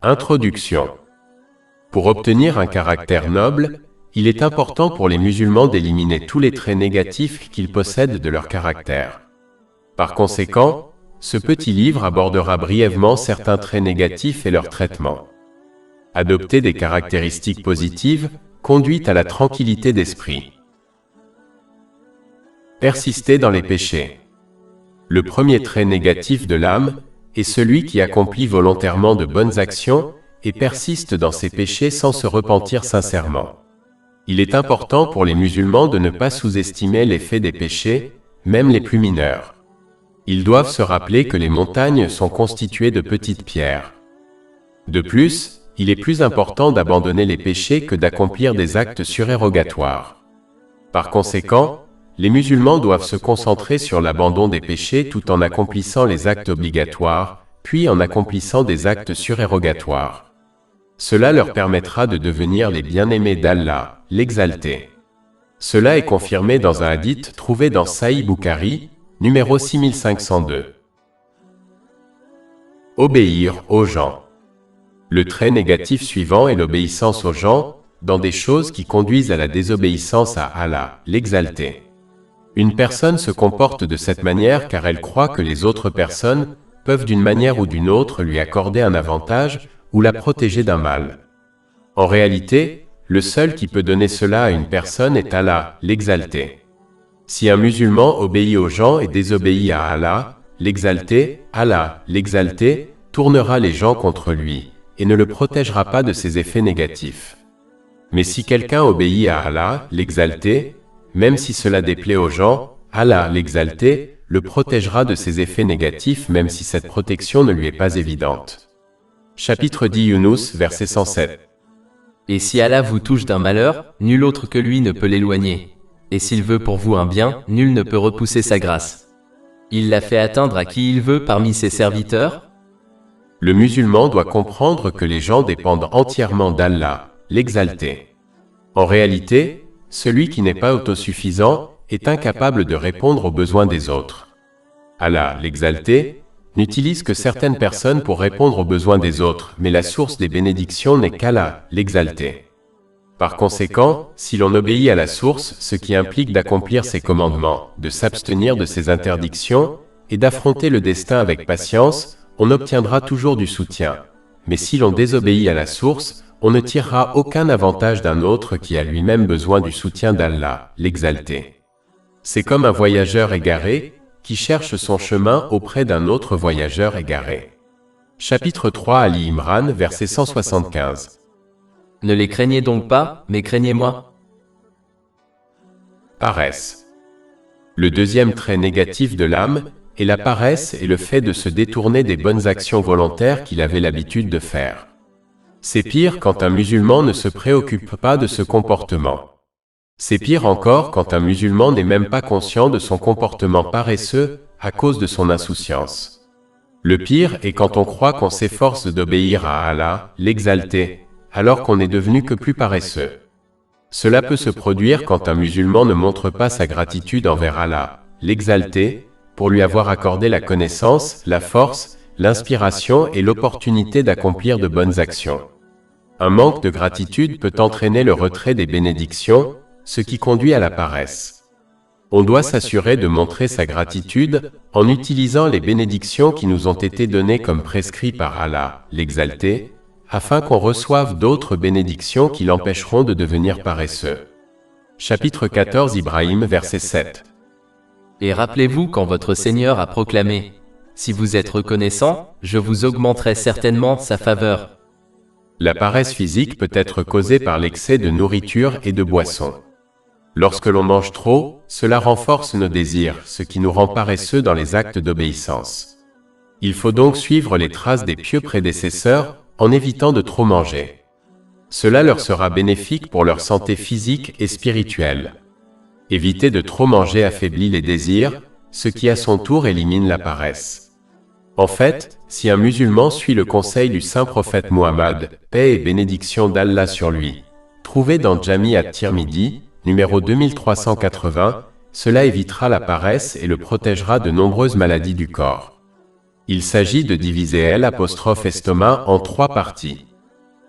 Introduction. Pour obtenir un caractère noble, il est important pour les musulmans d'éliminer tous les traits négatifs qu'ils possèdent de leur caractère. Par conséquent, ce petit livre abordera brièvement certains traits négatifs et leur traitement. Adopter des caractéristiques positives conduit à la tranquillité d'esprit. Persister dans les péchés. Le premier trait négatif de l'âme est celui qui accomplit volontairement de bonnes actions et persiste dans ses péchés sans se repentir sincèrement. Il est important pour les musulmans de ne pas sous-estimer l'effet des péchés, même les plus mineurs. Ils doivent se rappeler que les montagnes sont constituées de petites pierres. De plus, il est plus important d'abandonner les péchés que d'accomplir des actes surérogatoires. Par conséquent, les musulmans doivent se concentrer sur l'abandon des péchés tout en accomplissant les actes obligatoires, puis en accomplissant des actes surérogatoires. Cela leur permettra de devenir les bien-aimés d'Allah, l'exalté. Cela est confirmé dans un hadith trouvé dans Sahih Bukhari, numéro 6502. Obéir aux gens. Le trait négatif suivant est l'obéissance aux gens, dans des choses qui conduisent à la désobéissance à Allah, l'exalté. Une personne se comporte de cette manière car elle croit que les autres personnes peuvent d'une manière ou d'une autre lui accorder un avantage ou la protéger d'un mal. En réalité, le seul qui peut donner cela à une personne est Allah, l'exalté. Si un musulman obéit aux gens et désobéit à Allah, l'exalté, tournera les gens contre lui et ne le protégera pas de ses effets négatifs. Mais si quelqu'un obéit à Allah, l'exalté, même si cela déplaît aux gens, Allah, l'exalté, le protégera de ses effets négatifs même si cette protection ne lui est pas évidente. Chapitre 10 Yunus, verset 107. Et si Allah vous touche d'un malheur, nul autre que lui ne peut l'éloigner. Et s'il veut pour vous un bien, nul ne peut repousser sa grâce. Il l'a fait atteindre à qui il veut parmi ses serviteurs. Le musulman doit comprendre que les gens dépendent entièrement d'Allah, l'exalté. En réalité, celui qui n'est pas autosuffisant est incapable de répondre aux besoins des autres. Allah, l'exalté, n'utilise que certaines personnes pour répondre aux besoins des autres, mais la source des bénédictions n'est qu'Allah, l'exalté. Par conséquent, si l'on obéit à la source, ce qui implique d'accomplir ses commandements, de s'abstenir de ses interdictions et d'affronter le destin avec patience, on obtiendra toujours du soutien. Mais si l'on désobéit à la source, on ne tirera aucun avantage d'un autre qui a lui-même besoin du soutien d'Allah, l'exalté. C'est comme un voyageur égaré qui cherche son chemin auprès d'un autre voyageur égaré. Chapitre 3 Ali Imran, verset 175. Ne les craignez donc pas, mais craignez-moi. Paresse. Le deuxième trait négatif de l'âme est la paresse et le fait de se détourner des bonnes actions volontaires qu'il avait l'habitude de faire. C'est pire quand un musulman ne se préoccupe pas de ce comportement. C'est pire encore quand un musulman n'est même pas conscient de son comportement paresseux à cause de son insouciance. Le pire est quand on croit qu'on s'efforce d'obéir à Allah, l'exalté, alors qu'on n'est devenu que plus paresseux. Cela peut se produire quand un musulman ne montre pas sa gratitude envers Allah, l'exalté, pour lui avoir accordé la connaissance, la force, l'inspiration et l'opportunité d'accomplir de bonnes actions. Un manque de gratitude peut entraîner le retrait des bénédictions, ce qui conduit à la paresse. On doit s'assurer de montrer sa gratitude en utilisant les bénédictions qui nous ont été données comme prescrit par Allah, l'exalté, afin qu'on reçoive d'autres bénédictions qui l'empêcheront de devenir paresseux. Chapitre 14 Ibrahim, verset 7. Et rappelez-vous quand votre Seigneur a proclamé « Si vous êtes reconnaissant, je vous augmenterai certainement sa faveur. » La paresse physique peut être causée par l'excès de nourriture et de boissons. Lorsque l'on mange trop, cela renforce nos désirs, ce qui nous rend paresseux dans les actes d'obéissance. Il faut donc suivre les traces des pieux prédécesseurs en évitant de trop manger. Cela leur sera bénéfique pour leur santé physique et spirituelle. Éviter de trop manger affaiblit les désirs, ce qui à son tour élimine la paresse. En fait, si un musulman suit le conseil du saint prophète Muhammad, paix et bénédiction d'Allah sur lui, trouvé dans Jami at-Tirmidhi, numéro 2380, cela évitera la paresse et le protégera de nombreuses maladies du corps. Il s'agit de diviser L'(estomac) en 3 parties.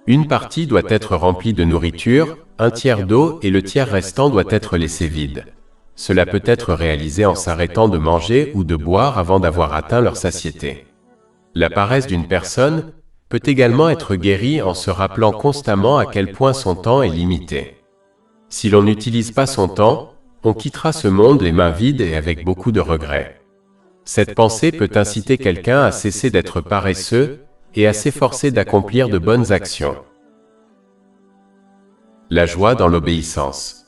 Une partie doit être remplie de nourriture, un tiers d'eau et le tiers restant doit être laissé vide. Cela peut être réalisé en s'arrêtant de manger ou de boire avant d'avoir atteint leur satiété. La paresse d'une personne peut également être guérie en se rappelant constamment à quel point son temps est limité. Si l'on n'utilise pas son temps, on quittera ce monde les mains vides et avec beaucoup de regrets. Cette pensée peut inciter quelqu'un à cesser d'être paresseux et à s'efforcer d'accomplir de bonnes actions. La joie dans l'obéissance.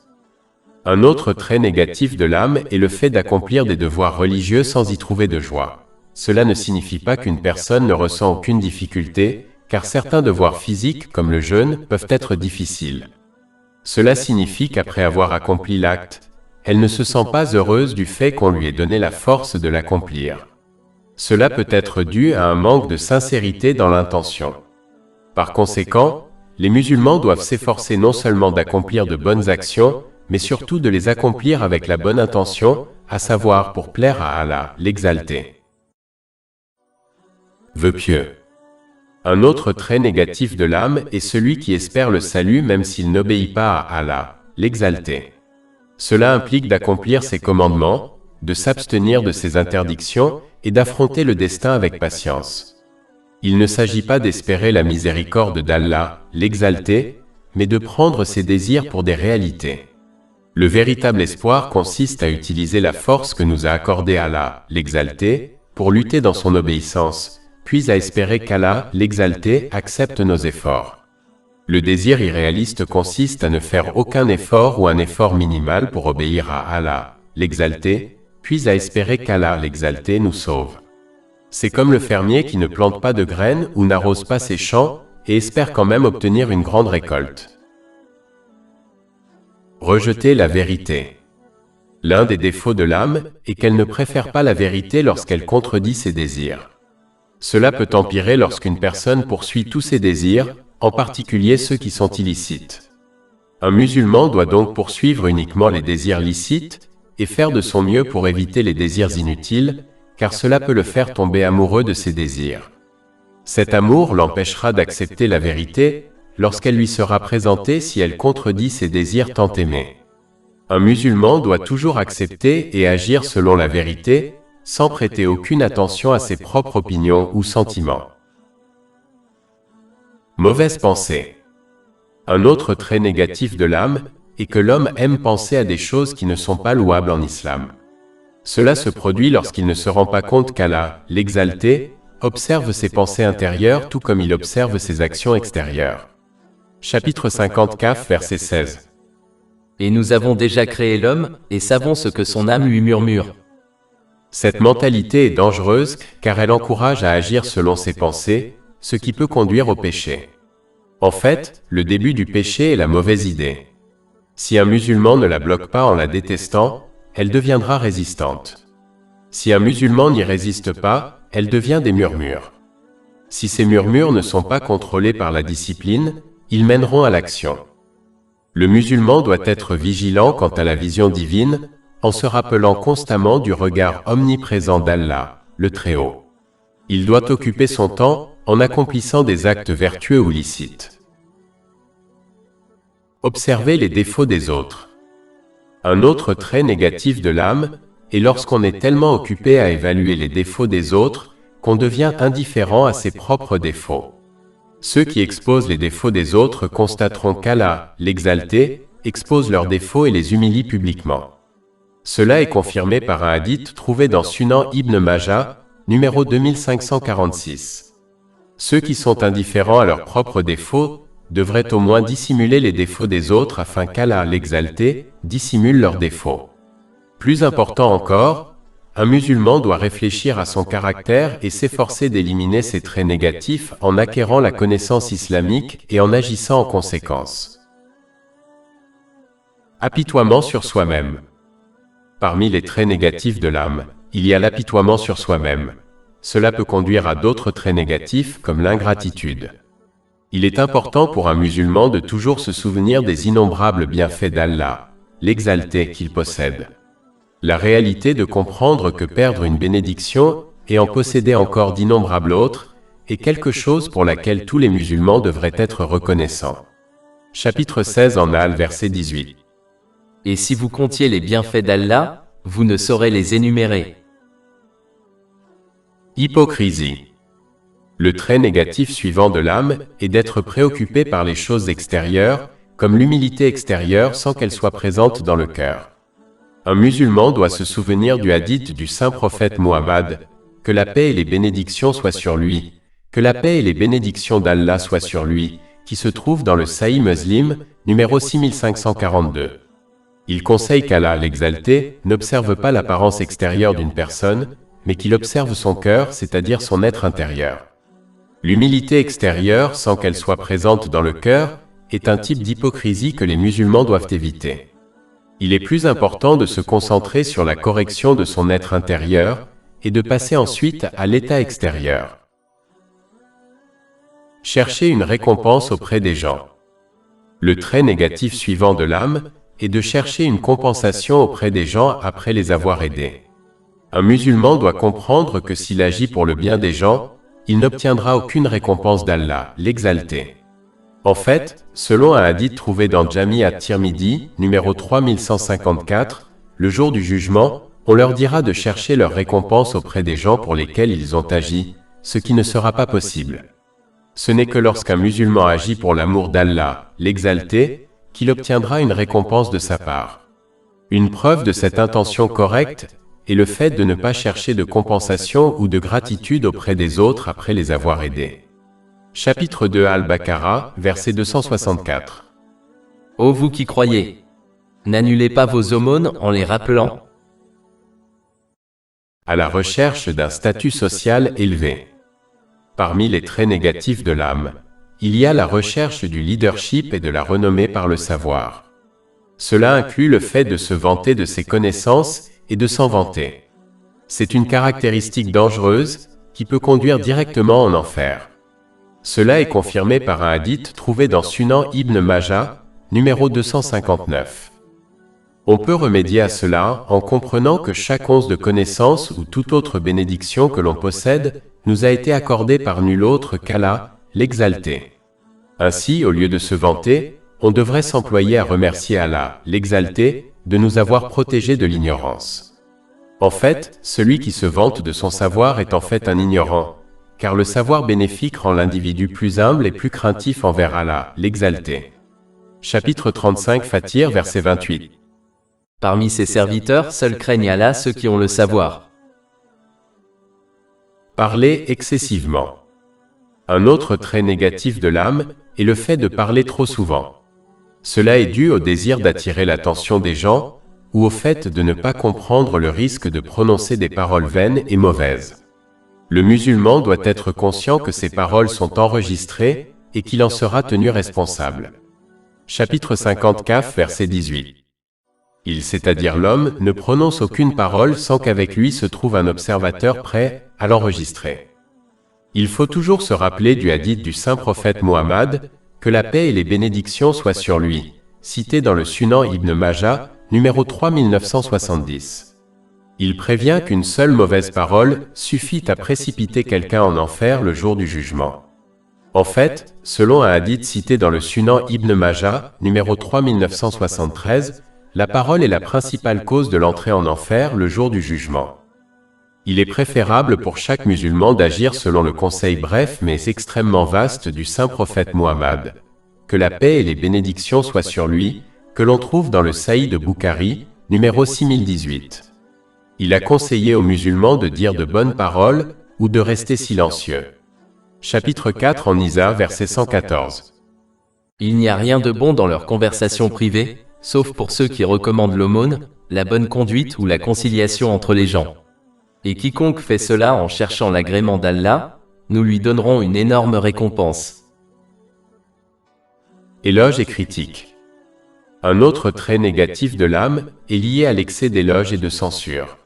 Un autre trait négatif de l'âme est le fait d'accomplir des devoirs religieux sans y trouver de joie. Cela ne signifie pas qu'une personne ne ressent aucune difficulté, car certains devoirs physiques, comme le jeûne, peuvent être difficiles. Cela signifie qu'après avoir accompli l'acte, elle ne se sent pas heureuse du fait qu'on lui ait donné la force de l'accomplir. Cela peut être dû à un manque de sincérité dans l'intention. Par conséquent, les musulmans doivent s'efforcer non seulement d'accomplir de bonnes actions, mais surtout de les accomplir avec la bonne intention, à savoir pour plaire à Allah, l'exalté. Vœu pieux. Un autre trait négatif de l'âme est celui qui espère le salut même s'il n'obéit pas à Allah, l'exalté. Cela implique d'accomplir ses commandements, de s'abstenir de ses interdictions et d'affronter le destin avec patience. Il ne s'agit pas d'espérer la miséricorde d'Allah, l'exalté, mais de prendre ses désirs pour des réalités. Le véritable espoir consiste à utiliser la force que nous a accordée Allah, l'exalté, pour lutter dans son obéissance, puis à espérer qu'Allah, l'exalté, accepte nos efforts. Le désir irréaliste consiste à ne faire aucun effort ou un effort minimal pour obéir à Allah, l'exalté, puis à espérer qu'Allah, l'exalté, nous sauve. C'est comme le fermier qui ne plante pas de graines ou n'arrose pas ses champs et espère quand même obtenir une grande récolte. Rejeter la vérité. L'un des défauts de l'âme est qu'elle ne préfère pas la vérité lorsqu'elle contredit ses désirs. Cela peut empirer lorsqu'une personne poursuit tous ses désirs, en particulier ceux qui sont illicites. Un musulman doit donc poursuivre uniquement les désirs licites et faire de son mieux pour éviter les désirs inutiles, car cela peut le faire tomber amoureux de ses désirs. Cet amour l'empêchera d'accepter la vérité lorsqu'elle lui sera présentée si elle contredit ses désirs tant aimés. Un musulman doit toujours accepter et agir selon la vérité, sans prêter aucune attention à ses propres opinions ou sentiments. Mauvaise pensée. Un autre trait négatif de l'âme est que l'homme aime penser à des choses qui ne sont pas louables en islam. Cela se produit lorsqu'il ne se rend pas compte qu'Allah, l'exalté, observe ses pensées intérieures tout comme il observe ses actions extérieures. Chapitre 50 Kaf, verset 16. Et nous avons déjà créé l'homme, et savons ce que son âme lui murmure. Cette mentalité est dangereuse car elle encourage à agir selon ses pensées, ce qui peut conduire au péché. En fait, le début du péché est la mauvaise idée. Si un musulman ne la bloque pas en la détestant, elle deviendra résistante. Si un musulman n'y résiste pas, elle devient des murmures. Si ces murmures ne sont pas contrôlés par la discipline, ils mèneront à l'action. Le musulman doit être vigilant quant à la vision divine, en se rappelant constamment du regard omniprésent d'Allah, le Très-Haut. Il doit occuper son temps en accomplissant des actes vertueux ou licites. Observer les défauts des autres. Un autre trait négatif de l'âme est lorsqu'on est tellement occupé à évaluer les défauts des autres qu'on devient indifférent à ses propres défauts. Ceux qui exposent les défauts des autres constateront qu'Allah, l'exalté, expose leurs défauts et les humilie publiquement. Cela est confirmé par un hadith trouvé dans Sunan Ibn Majah, numéro 2546. Ceux qui sont indifférents à leurs propres défauts devraient au moins dissimuler les défauts des autres afin qu'Allah, l'exalté, dissimule leurs défauts. Plus important encore, un musulman doit réfléchir à son caractère et s'efforcer d'éliminer ses traits négatifs en acquérant la connaissance islamique et en agissant en conséquence. Apitoiement sur soi-même. Parmi les traits négatifs de l'âme, il y a l'apitoiement sur soi-même. Cela peut conduire à d'autres traits négatifs comme l'ingratitude. Il est important pour un musulman de toujours se souvenir des innombrables bienfaits d'Allah, l'exalté qu'il possède. La réalité de comprendre que perdre une bénédiction et en posséder encore d'innombrables autres, est quelque chose pour laquelle tous les musulmans devraient être reconnaissants. Chapitre 16 en Al, verset 18. Et si vous comptiez les bienfaits d'Allah, vous ne saurez les énumérer. Hypocrisie. Le trait négatif suivant de l'âme est d'être préoccupé par les choses extérieures, comme l'humilité extérieure sans qu'elle soit présente dans le cœur. Un musulman doit se souvenir du hadith du saint prophète Muhammad, que la paix et les bénédictions soient sur lui, que la paix et les bénédictions d'Allah soient sur lui, qui se trouve dans le Sahih Muslim, numéro 6542. Il conseille qu'Allah l'exalté n'observe pas l'apparence extérieure d'une personne, mais qu'il observe son cœur, c'est-à-dire son être intérieur. L'humilité extérieure, sans qu'elle soit présente dans le cœur, est un type d'hypocrisie que les musulmans doivent éviter. Il est plus important de se concentrer sur la correction de son être intérieur et de passer ensuite à l'état extérieur. Chercher une récompense auprès des gens. Le trait négatif suivant de l'âme est de chercher une compensation auprès des gens après les avoir aidés. Un musulman doit comprendre que s'il agit pour le bien des gens, il n'obtiendra aucune récompense d'Allah, l'exalté. En fait, selon un hadith trouvé dans Jami at-Tirmidhi, numéro 3154, le jour du jugement, on leur dira de chercher leur récompense auprès des gens pour lesquels ils ont agi, ce qui ne sera pas possible. Ce n'est que lorsqu'un musulman agit pour l'amour d'Allah, l'exalté, qu'il obtiendra une récompense de sa part. Une preuve de cette intention correcte est le fait de ne pas chercher de compensation ou de gratitude auprès des autres après les avoir aidés. Chapitre 2 Al-Baqarah, verset 264. Ô vous qui croyez! N'annulez pas vos aumônes en les rappelant. À la recherche d'un statut social élevé. Parmi les traits négatifs de l'âme, il y a la recherche du leadership et de la renommée par le savoir. Cela inclut le fait de se vanter de ses connaissances et de s'en vanter. C'est une caractéristique dangereuse qui peut conduire directement en enfer. Cela est confirmé par un hadith trouvé dans Sunan Ibn Majah, numéro 259. On peut remédier à cela en comprenant que chaque once de connaissance ou toute autre bénédiction que l'on possède nous a été accordée par nul autre qu'Allah, l'exalté. Ainsi, au lieu de se vanter, on devrait s'employer à remercier Allah, l'exalté, de nous avoir protégés de l'ignorance. En fait, celui qui se vante de son savoir est en fait un ignorant, car le savoir bénéfique rend l'individu plus humble et plus craintif envers Allah, l'exalté. Chapitre 35 Fatir, verset 28. Parmi ses serviteurs, seuls craignent Allah ceux qui ont le savoir. Parler excessivement. Un autre trait négatif de l'âme est le fait de parler trop souvent. Cela est dû au désir d'attirer l'attention des gens ou au fait de ne pas comprendre le risque de prononcer des paroles vaines et mauvaises. Le musulman doit être conscient que ces paroles sont enregistrées et qu'il en sera tenu responsable. Chapitre 50 Kaf, verset 18. Il, c'est-à-dire l'homme, ne prononce aucune parole sans qu'avec lui se trouve un observateur prêt à l'enregistrer. Il faut toujours se rappeler du hadith du saint prophète Muhammad, que la paix et les bénédictions soient sur lui, cité dans le Sunan Ibn Majah, numéro 3970. Il prévient qu'une seule mauvaise parole suffit à précipiter quelqu'un en enfer le jour du jugement. En fait, selon un hadith cité dans le Sunan Ibn Majah, numéro 3973, la parole est la principale cause de l'entrée en enfer le jour du jugement. Il est préférable pour chaque musulman d'agir selon le conseil bref mais extrêmement vaste du saint prophète Muhammad. Que la paix et les bénédictions soient sur lui, que l'on trouve dans le Sahih de Bukhari, numéro 6018. Il a conseillé aux musulmans de dire de bonnes paroles ou de rester silencieux. Chapitre 4 en Nisa, verset 114. Il n'y a rien de bon dans leur conversation privée, sauf pour ceux qui recommandent l'aumône, la bonne conduite ou la conciliation entre les gens. Et quiconque fait cela en cherchant l'agrément d'Allah, nous lui donnerons une énorme récompense. Éloge et critique. Un autre trait négatif de l'âme est lié à l'excès d'éloge et de censure.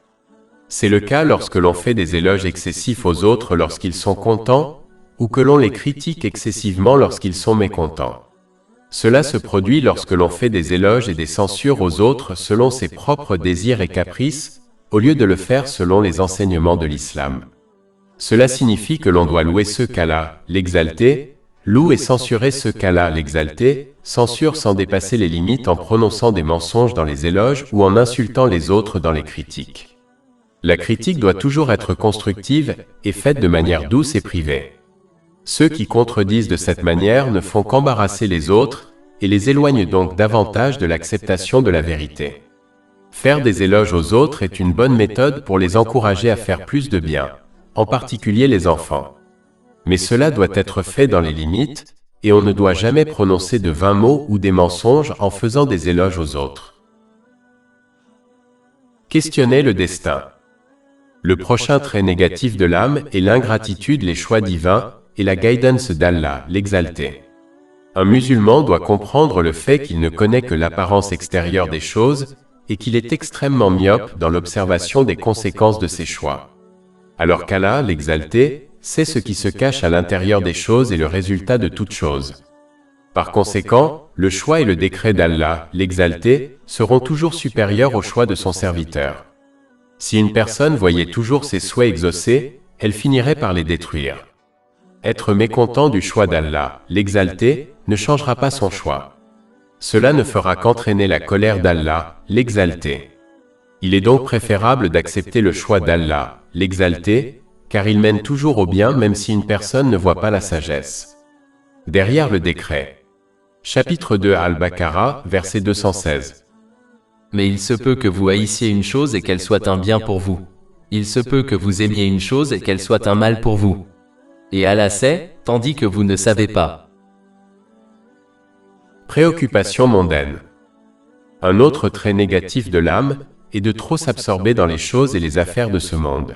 C'est le cas lorsque l'on fait des éloges excessifs aux autres lorsqu'ils sont contents, ou que l'on les critique excessivement lorsqu'ils sont mécontents. Cela se produit lorsque l'on fait des éloges et des censures aux autres selon ses propres désirs et caprices, au lieu de le faire selon les enseignements de l'islam. Cela signifie que l'on doit louer ce qu'Allah, l'exalté, loue et censurer ce qu'Allah, l'exalté, censure sans dépasser les limites en prononçant des mensonges dans les éloges ou en insultant les autres dans les critiques. La critique doit toujours être constructive et faite de manière douce et privée. Ceux qui contredisent de cette manière ne font qu'embarrasser les autres et les éloignent donc davantage de l'acceptation de la vérité. Faire des éloges aux autres est une bonne méthode pour les encourager à faire plus de bien, en particulier les enfants. Mais cela doit être fait dans les limites, et on ne doit jamais prononcer de vains mots ou des mensonges en faisant des éloges aux autres. Questionner le destin. Le prochain trait négatif de l'âme est l'ingratitude, les choix divins et la guidance d'Allah, l'exalté. Un musulman doit comprendre le fait qu'il ne connaît que l'apparence extérieure des choses et qu'il est extrêmement myope dans l'observation des conséquences de ses choix. Alors qu'Allah, l'exalté, sait ce qui se cache à l'intérieur des choses et le résultat de toutes choses. Par conséquent, le choix et le décret d'Allah, l'exalté, seront toujours supérieurs au choix de son serviteur. Si une personne voyait toujours ses souhaits exaucés, elle finirait par les détruire. Être mécontent du choix d'Allah, l'exalté, ne changera pas son choix. Cela ne fera qu'entraîner la colère d'Allah, l'exalté. Il est donc préférable d'accepter le choix d'Allah, l'exalté, car il mène toujours au bien même si une personne ne voit pas la sagesse. Derrière le décret. Chapitre 2 Al-Baqarah, verset 216. Mais il se peut que vous haïssiez une chose et qu'elle soit un bien pour vous. Il se peut que vous aimiez une chose et qu'elle soit un mal pour vous. Et Allah sait, tandis que vous ne savez pas. Préoccupation mondaine. Un autre trait négatif de l'âme est de trop s'absorber dans les choses et les affaires de ce monde.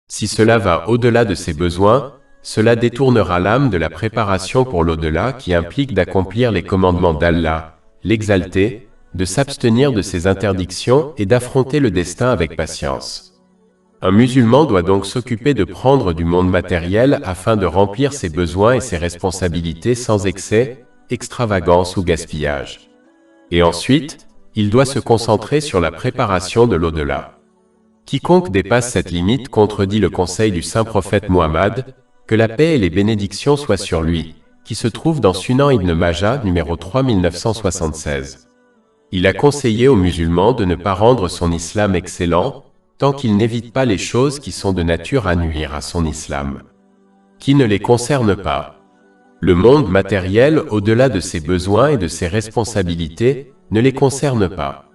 Si cela va au-delà de ses besoins, cela détournera l'âme de la préparation pour l'au-delà qui implique d'accomplir les commandements d'Allah, l'exalté, de s'abstenir de ses interdictions et d'affronter le destin avec patience. Un musulman doit donc s'occuper de prendre du monde matériel afin de remplir ses besoins et ses responsabilités sans excès, extravagance ou gaspillage. Et ensuite, il doit se concentrer sur la préparation de l'au-delà. Quiconque dépasse cette limite contredit le conseil du saint prophète Muhammad, que la paix et les bénédictions soient sur lui, qui se trouve dans Sunan Ibn Majah numéro 3976. Il a conseillé aux musulmans de ne pas rendre son islam excellent, tant qu'il n'évite pas les choses qui sont de nature à nuire à son islam. Qui ne les concerne pas. Le monde matériel, au-delà de ses besoins et de ses responsabilités, ne les concerne pas.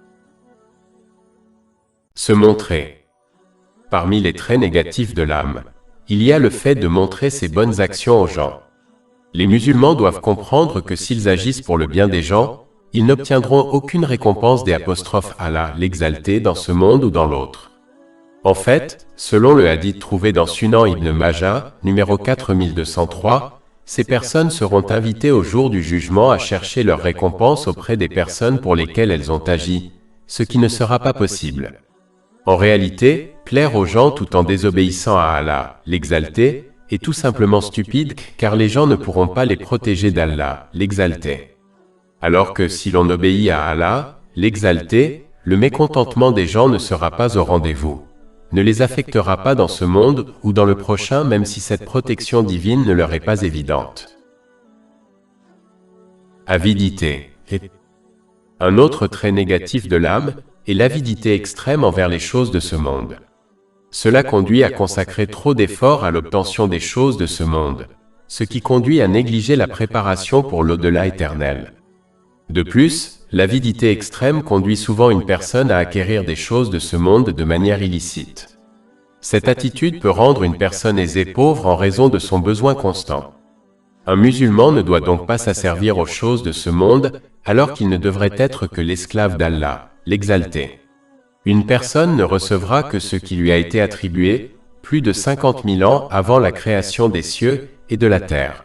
Se montrer. Parmi les traits négatifs de l'âme, il y a le fait de montrer ses bonnes actions aux gens. Les musulmans doivent comprendre que s'ils agissent pour le bien des gens, ils n'obtiendront aucune récompense des apostrophes Allah, l'exalté, dans ce monde ou dans l'autre. En fait, selon le hadith trouvé dans Sunan Ibn Majah, numéro 4203, ces personnes seront invitées au jour du jugement à chercher leur récompense auprès des personnes pour lesquelles elles ont agi, ce qui ne sera pas possible. En réalité, plaire aux gens tout en désobéissant à Allah, l'exalté, est tout simplement stupide car les gens ne pourront pas les protéger d'Allah, l'exalté. Alors que si l'on obéit à Allah, l'exalté, le mécontentement des gens ne sera pas au rendez-vous, ne les affectera pas dans ce monde ou dans le prochain même si cette protection divine ne leur est pas évidente. Avidité. Un autre trait négatif de l'âme est l'avidité extrême envers les choses de ce monde. Cela conduit à consacrer trop d'efforts à l'obtention des choses de ce monde, ce qui conduit à négliger la préparation pour l'au-delà éternel. De plus, l'avidité extrême conduit souvent une personne à acquérir des choses de ce monde de manière illicite. Cette attitude peut rendre une personne aisée pauvre en raison de son besoin constant. Un musulman ne doit donc pas s'asservir aux choses de ce monde, alors qu'il ne devrait être que l'esclave d'Allah, l'exalté. Une personne ne recevra que ce qui lui a été attribué plus de 50 000 ans avant la création des cieux et de la terre.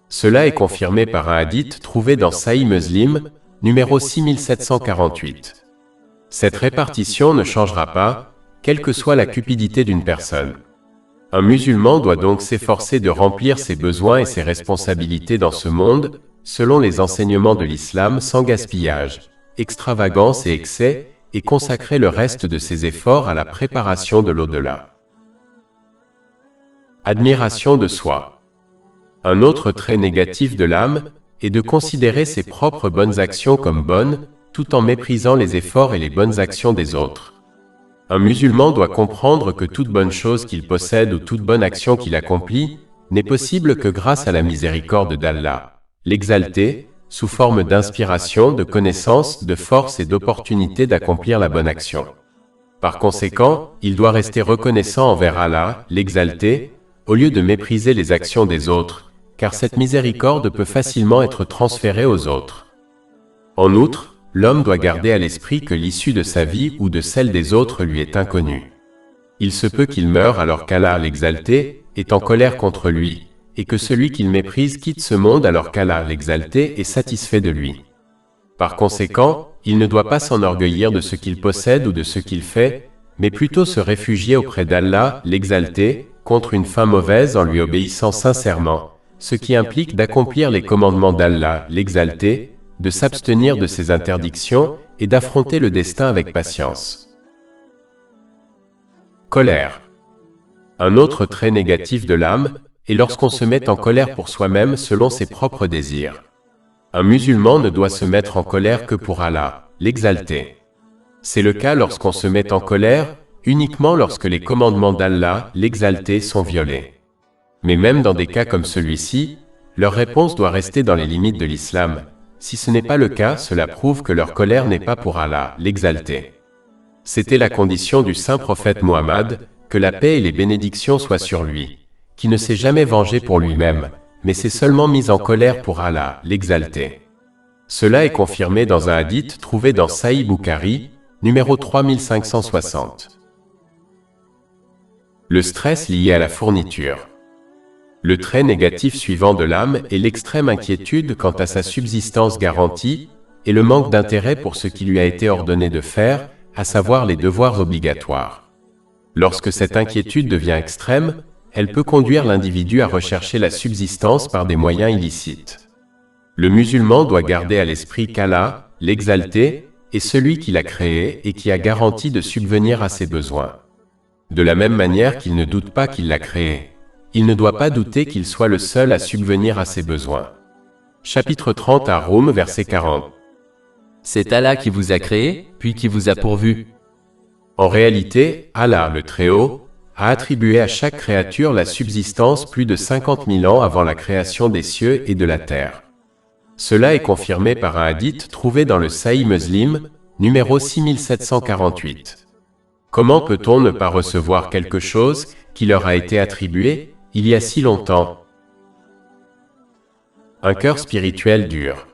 Cela est confirmé par un hadith trouvé dans Sahih Muslim, numéro 6748. Cette répartition ne changera pas, quelle que soit la cupidité d'une personne. Un musulman doit donc s'efforcer de remplir ses besoins et ses responsabilités dans ce monde, selon les enseignements de l'islam sans gaspillage, extravagance et excès, et consacrer le reste de ses efforts à la préparation de l'au-delà. Admiration de soi. Un autre trait négatif de l'âme est de considérer ses propres bonnes actions comme bonnes, tout en méprisant les efforts et les bonnes actions des autres. Un musulman doit comprendre que toute bonne chose qu'il possède ou toute bonne action qu'il accomplit n'est possible que grâce à la miséricorde d'Allah, l'Exalté, sous forme d'inspiration, de connaissance, de force et d'opportunité d'accomplir la bonne action. Par conséquent, il doit rester reconnaissant envers Allah, l'Exalté, au lieu de mépriser les actions des autres, car cette miséricorde peut facilement être transférée aux autres. En outre, l'homme doit garder à l'esprit que l'issue de sa vie ou de celle des autres lui est inconnue. Il se peut qu'il meure alors qu'Allah, l'Exalté, est en colère contre lui, et que celui qu'il méprise quitte ce monde alors qu'Allah, l'Exalté, est satisfait de lui. Par conséquent, il ne doit pas s'enorgueillir de ce qu'il possède ou de ce qu'il fait, mais plutôt se réfugier auprès d'Allah, l'Exalté, contre une fin mauvaise en lui obéissant sincèrement, ce qui implique d'accomplir les commandements d'Allah, l'Exalté, de s'abstenir de ses interdictions et d'affronter le destin avec patience. Colère. Un autre trait négatif de l'âme est lorsqu'on se met en colère pour soi-même selon ses propres désirs. Un musulman ne doit se mettre en colère que pour Allah, l'Exalté. C'est le cas lorsqu'on se met en colère uniquement lorsque les commandements d'Allah, l'Exalté, sont violés. Mais même dans des cas comme celui-ci, leur réponse doit rester dans les limites de l'islam. Si ce n'est pas le cas, cela prouve que leur colère n'est pas pour Allah, l'Exalté. C'était la condition du saint prophète Muhammad, que la paix et les bénédictions soient sur lui, qui ne s'est jamais vengé pour lui-même, mais s'est seulement mis en colère pour Allah, l'Exalté. Cela est confirmé dans un hadith trouvé dans Sahih Bukhari, numéro 3560. Le stress lié à la fourniture. Le trait négatif suivant de l'âme est l'extrême inquiétude quant à sa subsistance garantie et le manque d'intérêt pour ce qui lui a été ordonné de faire, à savoir les devoirs obligatoires. Lorsque cette inquiétude devient extrême, elle peut conduire l'individu à rechercher la subsistance par des moyens illicites. Le musulman doit garder à l'esprit qu'Allah, l'Exalté, est celui qui l'a créé et qui a garanti de subvenir à ses besoins. De la même manière qu'il ne doute pas qu'il l'a créé, il ne doit pas douter qu'il soit le seul à subvenir à ses besoins. Chapitre 30 à Roum, verset 40. C'est Allah qui vous a créé, puis qui vous a pourvu. En réalité, Allah, le Très-Haut, a attribué à chaque créature la subsistance plus de 50 000 ans avant la création des cieux et de la terre. Cela est confirmé par un hadith trouvé dans le Sahih Muslim, numéro 6748. Comment peut-on ne pas recevoir quelque chose qui leur a été attribué il y a si longtemps? Un cœur spirituel dur.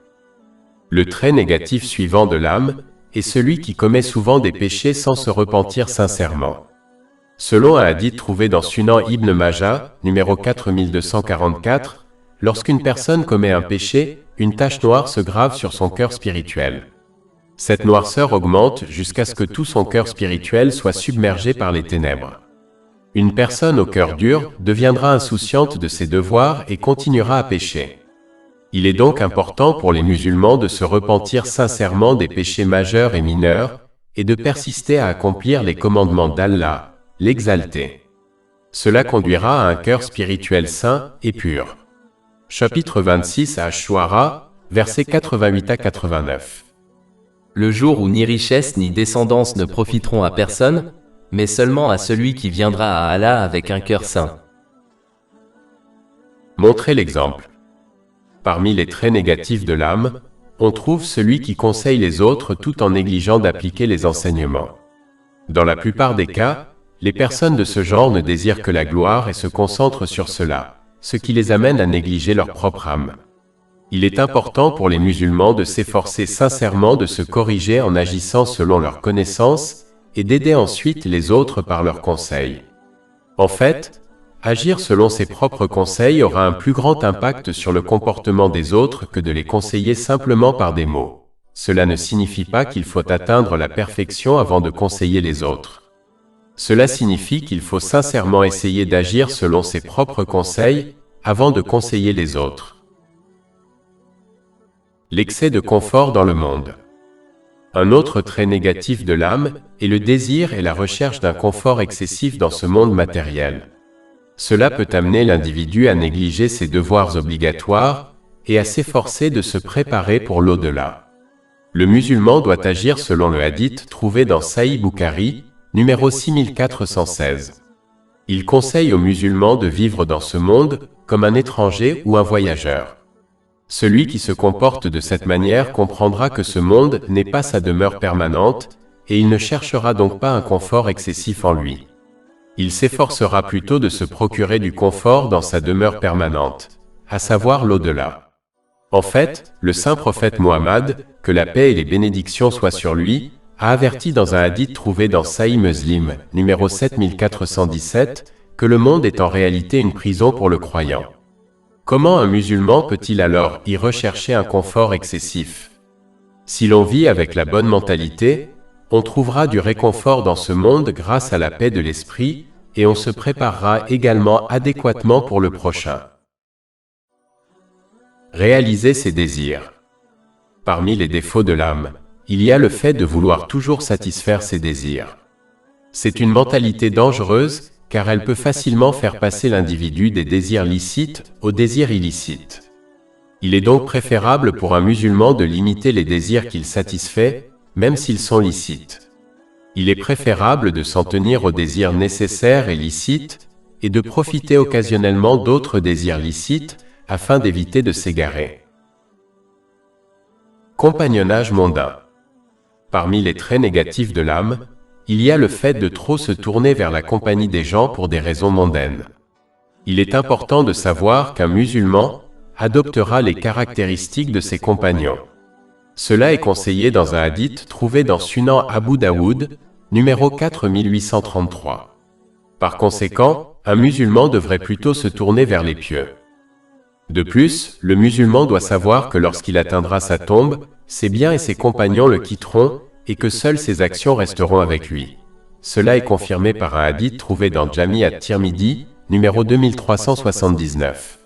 Le trait négatif suivant de l'âme est celui qui commet souvent des péchés sans se repentir sincèrement. Selon un hadith trouvé dans Sunan Ibn Majah, numéro 4244, lorsqu'une personne commet un péché, une tache noire se grave sur son cœur spirituel. Cette noirceur augmente jusqu'à ce que tout son cœur spirituel soit submergé par les ténèbres. Une personne au cœur dur deviendra insouciante de ses devoirs et continuera à pécher. Il est donc important pour les musulmans de se repentir sincèrement des péchés majeurs et mineurs, et de persister à accomplir les commandements d'Allah, l'Exalté. Cela conduira à un cœur spirituel sain et pur. Chapitre 26 à Ash-Shu'ara, versets 88 à 89. Le jour où ni richesse ni descendance ne profiteront à personne, mais seulement à celui qui viendra à Allah avec un cœur saint. Montrez l'exemple. Parmi les traits négatifs de l'âme, on trouve celui qui conseille les autres tout en négligeant d'appliquer les enseignements. Dans la plupart des cas, les personnes de ce genre ne désirent que la gloire et se concentrent sur cela, ce qui les amène à négliger leur propre âme. Il est important pour les musulmans de s'efforcer sincèrement de se corriger en agissant selon leurs connaissances et d'aider ensuite les autres par leurs conseils. En fait, agir selon ses propres conseils aura un plus grand impact sur le comportement des autres que de les conseiller simplement par des mots. Cela ne signifie pas qu'il faut atteindre la perfection avant de conseiller les autres. Cela signifie qu'il faut sincèrement essayer d'agir selon ses propres conseils avant de conseiller les autres. L'excès de confort dans le monde. Un autre trait négatif de l'âme est le désir et la recherche d'un confort excessif dans ce monde matériel. Cela peut amener l'individu à négliger ses devoirs obligatoires et à s'efforcer de se préparer pour l'au-delà. Le musulman doit agir selon le hadith trouvé dans Sahih Bukhari, numéro 6416. Il conseille aux musulmans de vivre dans ce monde comme un étranger ou un voyageur. Celui qui se comporte de cette manière comprendra que ce monde n'est pas sa demeure permanente, et il ne cherchera donc pas un confort excessif en lui. Il s'efforcera plutôt de se procurer du confort dans sa demeure permanente, à savoir l'au-delà. En fait, le saint prophète Mohammed, que la paix et les bénédictions soient sur lui, a averti dans un hadith trouvé dans Sahih Muslim, numéro 7417, que le monde est en réalité une prison pour le croyant. Comment un musulman peut-il alors y rechercher un confort excessif? Si l'on vit avec la bonne mentalité, on trouvera du réconfort dans ce monde grâce à la paix de l'esprit, et on se préparera également adéquatement pour le prochain. Réaliser ses désirs. Parmi les défauts de l'âme, il y a le fait de vouloir toujours satisfaire ses désirs. C'est une mentalité dangereuse, car elle peut facilement faire passer l'individu des désirs licites aux désirs illicites. Il est donc préférable pour un musulman de limiter les désirs qu'il satisfait, même s'ils sont licites. Il est préférable de s'en tenir aux désirs nécessaires et licites, et de profiter occasionnellement d'autres désirs licites, afin d'éviter de s'égarer. Compagnonnage mondain. Parmi les traits négatifs de l'âme, il y a le fait de trop se tourner vers la compagnie des gens pour des raisons mondaines. Il est important de savoir qu'un musulman adoptera les caractéristiques de ses compagnons. Cela est conseillé dans un hadith trouvé dans Sunan Abu Daoud, numéro 4833. Par conséquent, un musulman devrait plutôt se tourner vers les pieux. De plus, le musulman doit savoir que lorsqu'il atteindra sa tombe, ses biens et ses compagnons le quitteront, et que seules ses actions resteront avec lui. Cela est confirmé par un hadith trouvé dans Jami at-Tirmidhi, numéro 2379.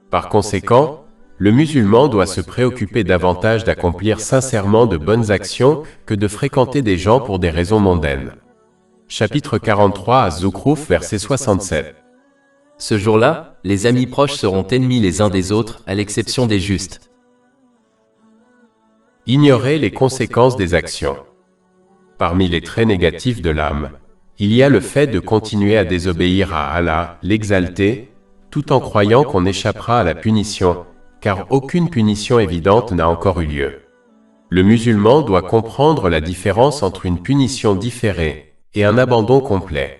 Par conséquent, le musulman doit se préoccuper davantage d'accomplir sincèrement de bonnes actions que de fréquenter des gens pour des raisons mondaines. Chapitre 43 Az-Zukhruf, verset 67. Ce jour-là, les amis proches seront ennemis les uns des autres, à l'exception des justes. Ignorer les conséquences des actions. Parmi les traits négatifs de l'âme, il y a le fait de continuer à désobéir à Allah, l'exalté, tout en croyant qu'on échappera à la punition, car aucune punition évidente n'a encore eu lieu. Le musulman doit comprendre la différence entre une punition différée et un abandon complet.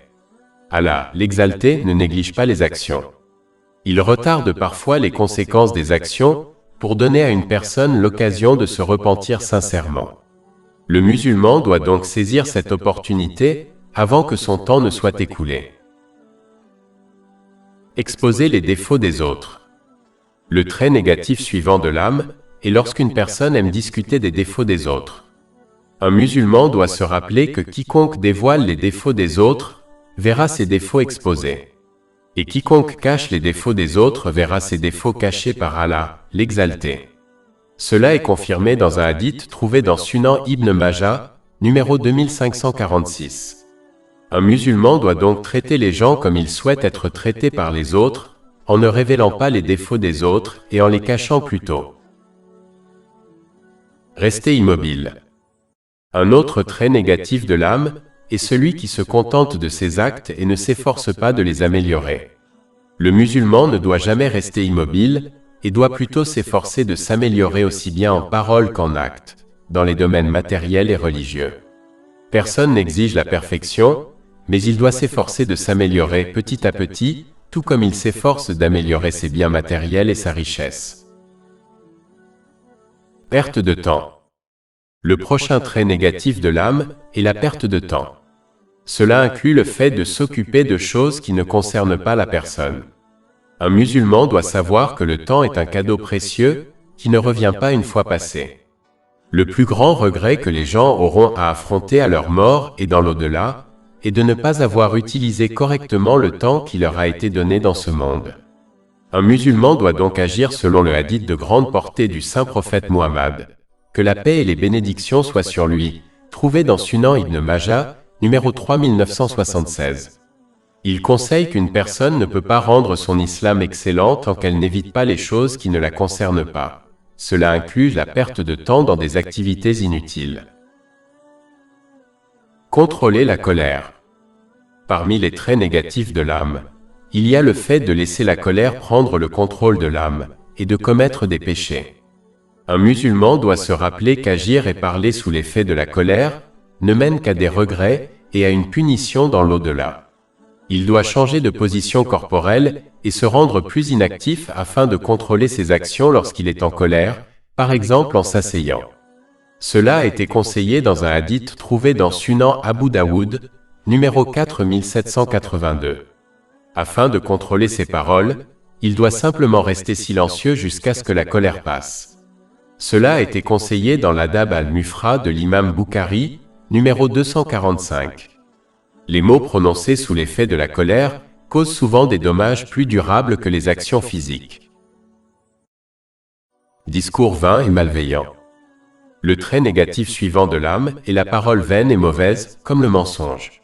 Allah, l'exalté, ne néglige pas les actions. Il retarde parfois les conséquences des actions pour donner à une personne l'occasion de se repentir sincèrement. Le musulman doit donc saisir cette opportunité avant que son temps ne soit écoulé. Exposer les défauts des autres. Le trait négatif suivant de l'âme est lorsqu'une personne aime discuter des défauts des autres. Un musulman doit se rappeler que quiconque dévoile les défauts des autres verra ses défauts exposés. Et quiconque cache les défauts des autres verra ses défauts cachés par Allah, l'exalté. Cela est confirmé dans un hadith trouvé dans Sunan Ibn Majah, numéro 2546. Un musulman doit donc traiter les gens comme il souhaite être traité par les autres, en ne révélant pas les défauts des autres et en les cachant plutôt. Rester immobile. Un autre trait négatif de l'âme est celui qui se contente de ses actes et ne s'efforce pas de les améliorer. Le musulman ne doit jamais rester immobile, et doit plutôt s'efforcer de s'améliorer aussi bien en parole qu'en acte, dans les domaines matériels et religieux. Personne n'exige la perfection, mais il doit s'efforcer de s'améliorer petit à petit, tout comme il s'efforce d'améliorer ses biens matériels et sa richesse. Perte de temps. Le prochain trait négatif de l'âme est la perte de temps. Cela inclut le fait de s'occuper de choses qui ne concernent pas la personne. Un musulman doit savoir que le temps est un cadeau précieux qui ne revient pas une fois passé. Le plus grand regret que les gens auront à affronter à leur mort et dans l'au-delà est de ne pas avoir utilisé correctement le temps qui leur a été donné dans ce monde. Un musulman doit donc agir selon le hadith de grande portée du saint prophète Mohammed, que la paix et les bénédictions soient sur lui, trouvé dans Sunan Ibn Majah, numéro 3976. Il conseille qu'une personne ne peut pas rendre son islam excellent tant qu'elle n'évite pas les choses qui ne la concernent pas. Cela inclut la perte de temps dans des activités inutiles. Contrôler la colère. Parmi les traits négatifs de l'âme, il y a le fait de laisser la colère prendre le contrôle de l'âme et de commettre des péchés. Un musulman doit se rappeler qu'agir et parler sous l'effet de la colère ne mène qu'à des regrets et à une punition dans l'au-delà. Il doit changer de position corporelle et se rendre plus inactif afin de contrôler ses actions lorsqu'il est en colère, par exemple en s'asseyant. Cela a été conseillé dans un hadith trouvé dans Sunan Abu Daoud, numéro 4782. Afin de contrôler ses paroles, il doit simplement rester silencieux jusqu'à ce que la colère passe. Cela a été conseillé dans l'Adab al-Mufra de l'imam Bukhari, numéro 245. Les mots prononcés sous l'effet de la colère causent souvent des dommages plus durables que les actions physiques. Discours vain et malveillant. Le trait négatif suivant de l'âme est la parole vaine et mauvaise, comme le mensonge.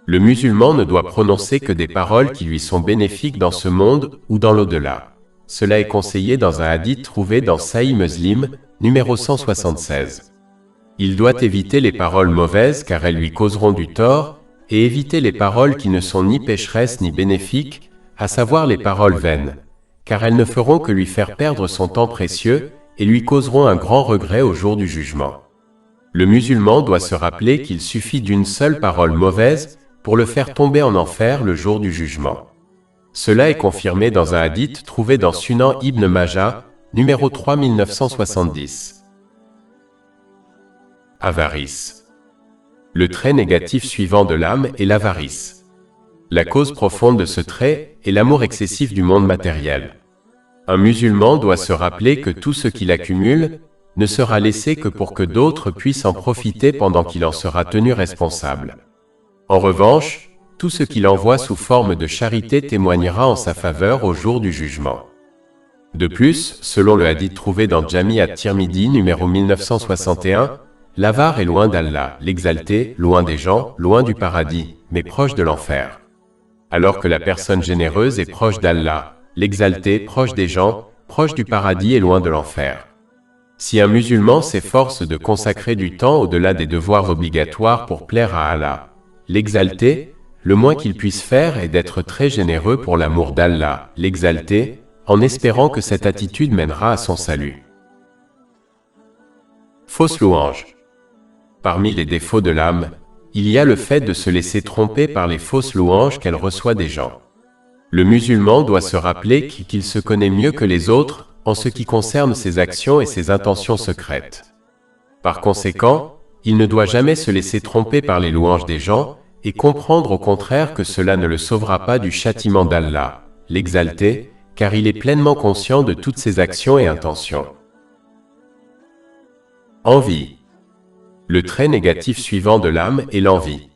Le musulman ne doit prononcer que des paroles qui lui sont bénéfiques dans ce monde ou dans l'au-delà. Cela est conseillé dans un hadith trouvé dans Sahih Muslim, numéro 176. Il doit éviter les paroles mauvaises car elles lui causeront du tort, et éviter les paroles qui ne sont ni pécheresses ni bénéfiques, à savoir les paroles vaines, car elles ne feront que lui faire perdre son temps précieux et lui causeront un grand regret au jour du jugement. Le musulman doit se rappeler qu'il suffit d'une seule parole mauvaise pour le faire tomber en enfer le jour du jugement. Cela est confirmé dans un hadith trouvé dans Sunan Ibn Majah, numéro 3970. Avarice. Le trait négatif suivant de l'âme est l'avarice. La cause profonde de ce trait est l'amour excessif du monde matériel. Un musulman doit se rappeler que tout ce qu'il accumule ne sera laissé que pour que d'autres puissent en profiter pendant qu'il en sera tenu responsable. En revanche, tout ce qu'il envoie sous forme de charité témoignera en sa faveur au jour du jugement. De plus, selon le hadith trouvé dans Jami at-Tirmidhi numéro 1961, l'avare est loin d'Allah, l'exalté, loin des gens, loin du paradis, mais proche de l'enfer. Alors que la personne généreuse est proche d'Allah, l'exalté, proche des gens, proche du paradis et loin de l'enfer. Si un musulman s'efforce de consacrer du temps au-delà des devoirs obligatoires pour plaire à Allah, l'exalté, le moins qu'il puisse faire est d'être très généreux pour l'amour d'Allah, l'exalté, en espérant que cette attitude mènera à son salut. Fausse louange. Parmi les défauts de l'âme, il y a le fait de se laisser tromper par les fausses louanges qu'elle reçoit des gens. Le musulman doit se rappeler qu'il se connaît mieux que les autres en ce qui concerne ses actions et ses intentions secrètes. Par conséquent, il ne doit jamais se laisser tromper par les louanges des gens et comprendre au contraire que cela ne le sauvera pas du châtiment d'Allah, l'exalté, car il est pleinement conscient de toutes ses actions et intentions. Envie. Le trait négatif suivant de l'âme est l'envie.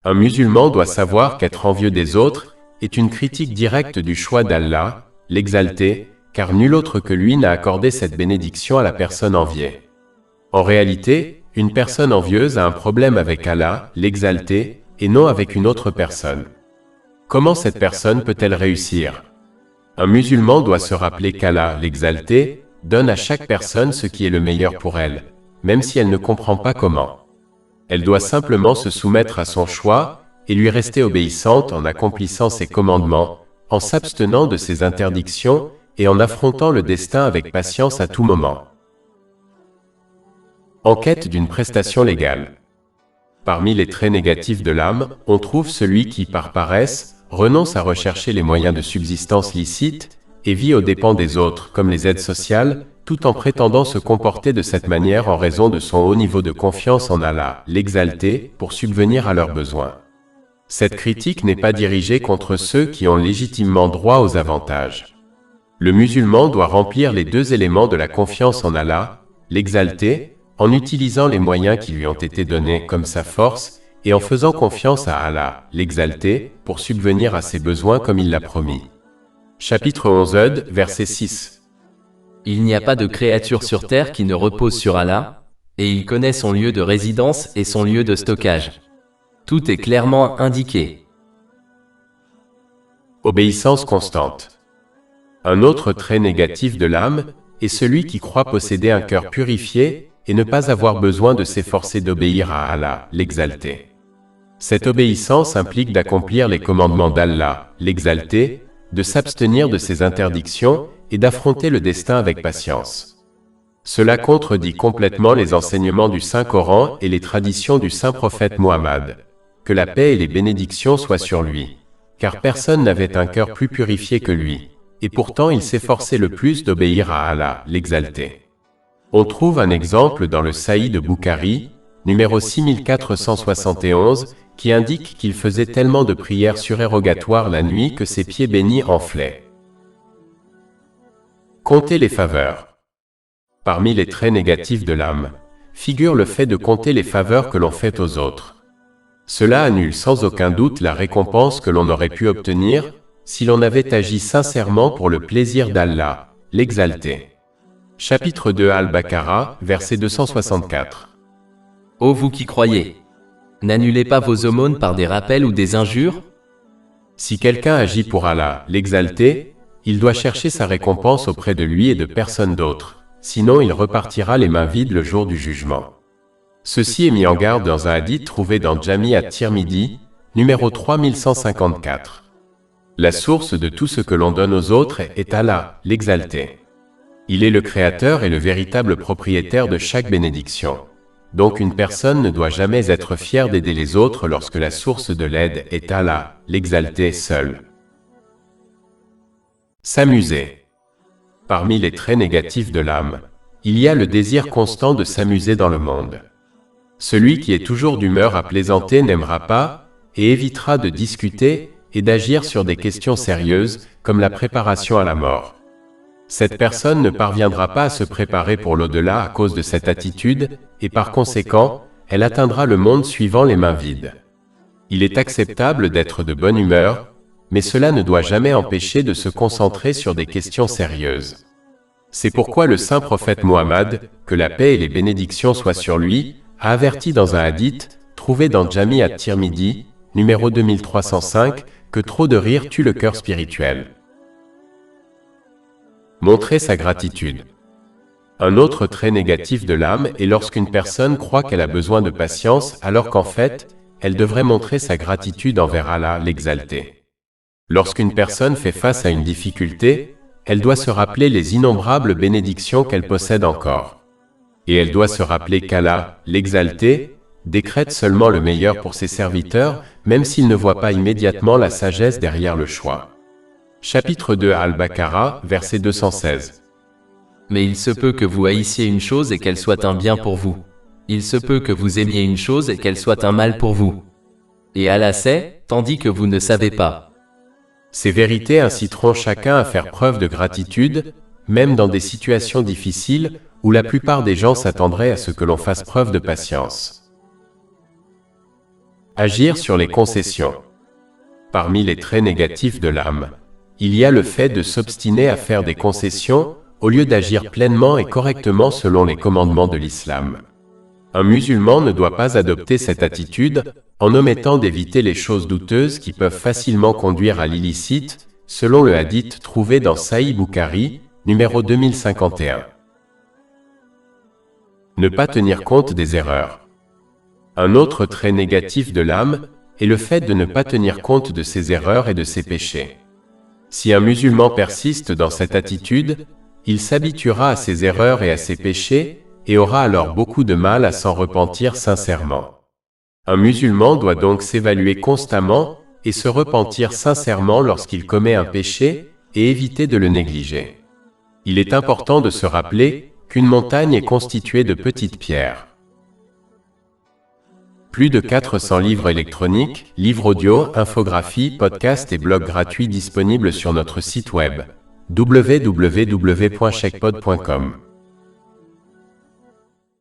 Un musulman doit savoir qu'être envieux des autres est une critique directe du choix d'Allah, l'exalté, car nul autre que lui n'a accordé cette bénédiction à la personne enviée. En réalité, une personne envieuse a un problème avec Allah, l'exalté, et non avec une autre personne. Comment cette personne peut-elle réussir? Un musulman doit se rappeler qu'Allah, l'exalté, donne à chaque personne ce qui est le meilleur pour elle, même si elle ne comprend pas comment. Elle doit simplement se soumettre à son choix et lui rester obéissante en accomplissant ses commandements, en s'abstenant de ses interdictions et en affrontant le destin avec patience à tout moment. En quête d'une prestation légale. Parmi les traits négatifs de l'âme, on trouve celui qui, par paresse, renonce à rechercher les moyens de subsistance licites et vit aux dépens des autres, comme les aides sociales, tout en prétendant se comporter de cette manière en raison de son haut niveau de confiance en Allah, l'exalté, pour subvenir à leurs besoins. Cette critique n'est pas dirigée contre ceux qui ont légitimement droit aux avantages. Le musulman doit remplir les deux éléments de la confiance en Allah, l'exalté, en utilisant les moyens qui lui ont été donnés comme sa force, et en faisant confiance à Allah, l'exalté, pour subvenir à ses besoins comme il l'a promis. Chapitre 11, verset 6. Il n'y a pas de créature sur terre qui ne repose sur Allah, et il connaît son lieu de résidence et son lieu de stockage. Tout est clairement indiqué. Obéissance constante. Un autre trait négatif de l'âme est celui qui croit posséder un cœur purifié et ne pas avoir besoin de s'efforcer d'obéir à Allah, l'Exalté. Cette obéissance implique d'accomplir les commandements d'Allah, l'Exalté, de s'abstenir de ses interdictions et d'affronter le destin avec patience. Cela contredit complètement les enseignements du Saint-Coran et les traditions du saint prophète Muhammad. Que la paix et les bénédictions soient sur lui, car personne n'avait un cœur plus purifié que lui, et pourtant il s'efforçait le plus d'obéir à Allah, l'Exalté. On trouve un exemple dans le Sahih de Bukhari, numéro 6471, qui indique qu'il faisait tellement de prières surérogatoires la nuit que ses pieds bénis enflaient. Compter les faveurs. Parmi les traits négatifs de l'âme, figure le fait de compter les faveurs que l'on fait aux autres. Cela annule sans aucun doute la récompense que l'on aurait pu obtenir si l'on avait agi sincèrement pour le plaisir d'Allah, l'Exalté. Chapitre 2 Al-Baqarah, verset 264. Ô vous qui croyez! N'annulez pas vos aumônes par des rappels ou des injures. Si quelqu'un agit pour Allah, l'Exalté, il doit chercher sa récompense auprès de lui et de personne d'autre, sinon il repartira les mains vides le jour du jugement. Ceci est mis en garde dans un hadith trouvé dans Jami at-Tirmidhi, numéro 3154. La source de tout ce que l'on donne aux autres est Allah, l'Exalté. Il est le créateur et le véritable propriétaire de chaque bénédiction. Donc une personne ne doit jamais être fière d'aider les autres lorsque la source de l'aide est Allah, l'Exalté seul. S'amuser. Parmi les traits négatifs de l'âme, il y a le désir constant de s'amuser dans le monde. Celui qui est toujours d'humeur à plaisanter n'aimera pas et évitera de discuter et d'agir sur des questions sérieuses comme la préparation à la mort. Cette personne ne parviendra pas à se préparer pour l'au-delà à cause de cette attitude, et par conséquent, elle atteindra le monde suivant les mains vides. Il est acceptable d'être de bonne humeur, mais cela ne doit jamais empêcher de se concentrer sur des questions sérieuses. C'est pourquoi le saint prophète Muhammad, que la paix et les bénédictions soient sur lui, a averti dans un hadith, trouvé dans Jami at-Tirmidhi, numéro 2305, que trop de rire tue le cœur spirituel. Montrer sa gratitude. Un autre trait négatif de l'âme est lorsqu'une personne croit qu'elle a besoin de patience alors qu'en fait, elle devrait montrer sa gratitude envers Allah, l'Exalté. Lorsqu'une personne fait face à une difficulté, elle doit se rappeler les innombrables bénédictions qu'elle possède encore. Et elle doit se rappeler qu'Allah, l'Exalté, décrète seulement le meilleur pour ses serviteurs, même s'il ne voit pas immédiatement la sagesse derrière le choix. Chapitre 2 Al-Baqarah, verset 216. Mais il se peut que vous haïssiez une chose et qu'elle soit un bien pour vous. Il se peut que vous aimiez une chose et qu'elle soit un mal pour vous. Et Allah sait, tandis que vous ne savez pas. Ces vérités inciteront chacun à faire preuve de gratitude, même dans des situations difficiles où la plupart des gens s'attendraient à ce que l'on fasse preuve de patience. Agir sur les concessions. Parmi les traits négatifs de l'âme, il y a le fait de s'obstiner à faire des concessions au lieu d'agir pleinement et correctement selon les commandements de l'islam. Un musulman ne doit pas adopter cette attitude en omettant d'éviter les choses douteuses qui peuvent facilement conduire à l'illicite, selon le hadith trouvé dans Sahih Bukhari, numéro 2051. Ne pas tenir compte des erreurs. Un autre trait négatif de l'âme est le fait de ne pas tenir compte de ses erreurs et de ses péchés. Si un musulman persiste dans cette attitude, il s'habituera à ses erreurs et à ses péchés, et aura alors beaucoup de mal à s'en repentir sincèrement. Un musulman doit donc s'évaluer constamment et se repentir sincèrement lorsqu'il commet un péché et éviter de le négliger. Il est important de se rappeler qu'une montagne est constituée de petites pierres. Plus de 400 livres électroniques, livres audio, infographies, podcasts et blogs gratuits disponibles sur notre site web www.chekpod.com.